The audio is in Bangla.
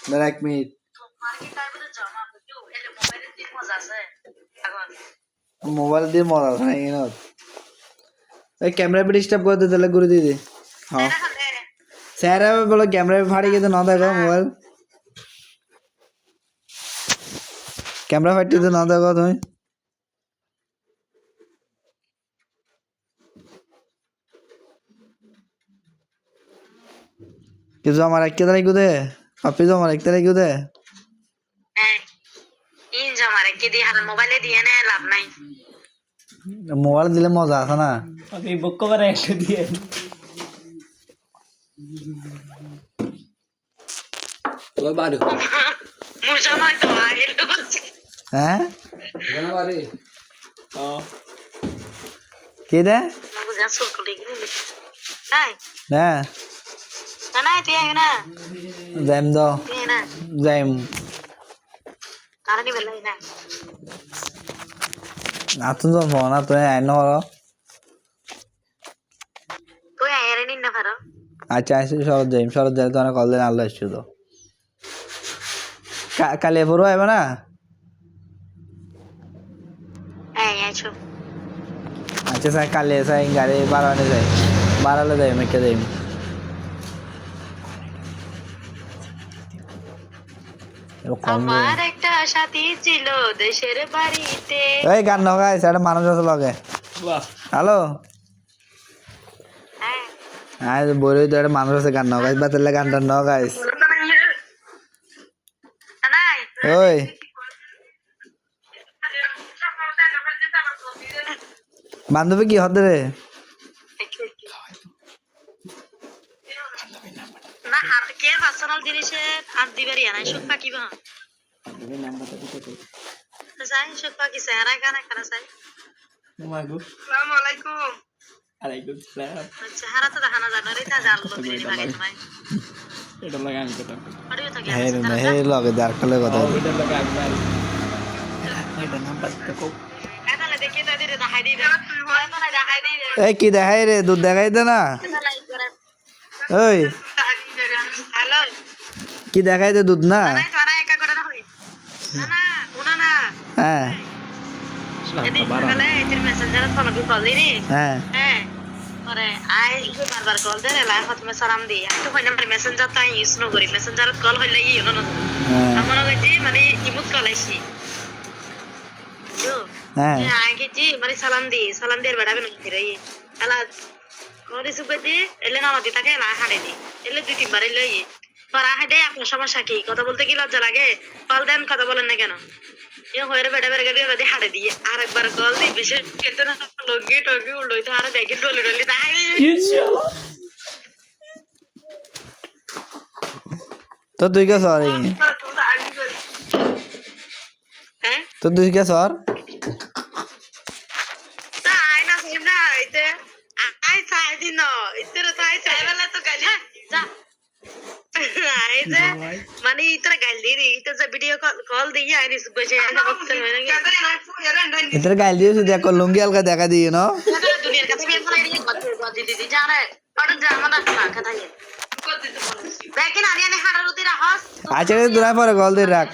দাঁড়া 1 মিনিট। মোবাইল দিয়ে মজা আছে না এখানে। এই ক্যামেরা पे डिस्टर्ब कर दे তাহলে করে দিয়ে দে। হ্যাঁ স্যার বলো ক্যামেরা ফাড়ি গিয়ে না দেখো মোবাইল ক্যামেরা ফাটি তো না দেখো তুমি কিছু আমার একটা তারিখ দে আপনি তো আমার একটা তারিখ দে ইন জামারে কি দিয়ে হার মোবাইলে দিয়ে না লাভ নাই মোবাইল দিলে মজা আছে না আপনি বুক করে একটা দিয়ে ওই বাড়ি মুজামাই তো আইল হ্যাঁ জানা বাড়ি ও কি দে মুজা সুকলি গিনি নাই হ্যাঁ না তুই না যাইম দাও তুই না যাইম কারণে বেলাই না নাতুন তো ফোন তুই আইন করো তুই আইরে নিন না পারো আচ্ছা আইসি শরৎ যাই তো অনেক কল দিন আল্লাহ এসছো তো কালে পড়ো আইবা না এই আইছো আচ্ছা স্যার কালে স্যার গাড়ি বাড়ানো যায় বাড়ালে যাই মেকে যাই আমার একটা সাথী ছিল দেশের বাড়িতে এই গান নগাই স্যার মানুষ আছে লগে বাহ হ্যালো হ্যাঁ আজ বলি তো একটা মানুষ আছে গান নগাইস বা তাহলে গানটা নগাইস নাই ওই বান্ধবী কি হতে রে না হাত কে পার্সোনাল জিনিসে হাত দিবারি না সুখ পাকিবা সাই সুখ পাকি সারা গানা খানা সাই মাগো আসসালামু আলাইকুম আলাইকুম সালাম আচ্ছা হারা তো দেখানা জানা রে তা জানলো দিদি বাগে তোমায় এটা লাগা আমি কথা পড়িও তো হে না হে লগে দার কলে কথা এটা লাগা আমি এটা নাম্বার তো কো এদালে দেখে দাদি রে দেখাই দিই তুই হয় না দেখাই দিই এই কি দেখাই রে দুধ দেখাই দে না ওই হ্যালো কি দেখাই দে দুধ না নাই তোরা একা করে না হই না না উনা না হ্যাঁ এদিন সকালে এর মেসেঞ্জারে ফোন কল দিনি হ্যাঁ হ্যাঁ পরে আই বারবার কল দে লাই ফাতিমা সালাম দি একটু কই নাম্বার মেসেঞ্জার তাই ইউজ ন করি মেসেঞ্জার কল হইলে ইউ না আমার কাছে মানে ইমোট কল আইছি হ্যাঁ আগে জি মানে সালাম দিয়ে বেড়াবে না ফিরাই এলা কোন সুবে দি এলে না আমাদের তাকে না হাড়ে দি এলে দুই তিনবার এলে পর হাড়ে আপনার সমস্যা কি কথা বলতে কি লজ্জা লাগে কল দেন কথা বলেন না কেন এ হইরে বেড়া বেড়া গেলে যদি হাড়ে দিয়ে আরেকবার কল দি বিশেষ কেতে না লগে টগে উল্টোই তো আর ব্যাগে ডলে ডলে তাই ইনশাআল্লাহ তো তুই কে সরি হ্যাঁ তো তুই কে সর তাই না সিমনা আইতে আই সাই দিন ইতরে তাই সাইবেলা তো গালি যা আইতে মানে ইতরে গালি দি ইতরে ভিডিও কল দিয়ে আইনি সুবজে না বলতে হয় না इधर गाल दियो से देखो लुंगी हल्का देखा दिए ना दुनिया का भी बना रही है दीदी जा रहा है और जामना ना कथा है लेकिन आने हाड़ा रोती रहा अच्छा दुनिया पर कॉल दे रख